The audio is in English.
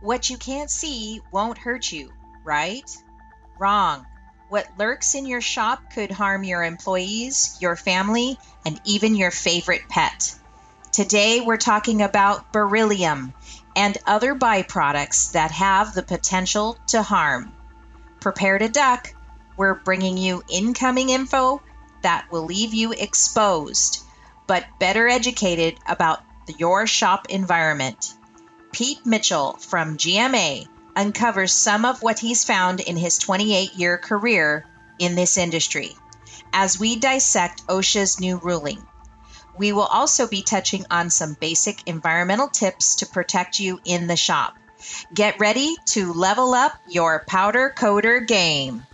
What you can't see won't hurt you, right? Wrong. What lurks in your shop could harm your employees, your family, and even your favorite pet. Today, we're talking about beryllium and other byproducts that have the potential to harm. Prepare to duck. We're bringing you incoming info that will leave you exposed, but better educated about your shop environment. Pete Mitchell from GMA uncovers some of what he's found in his 28-year career in this industry as we dissect OSHA's new ruling. We will also be touching on some basic environmental tips to protect you in the shop. Get ready to level up your powder coater game.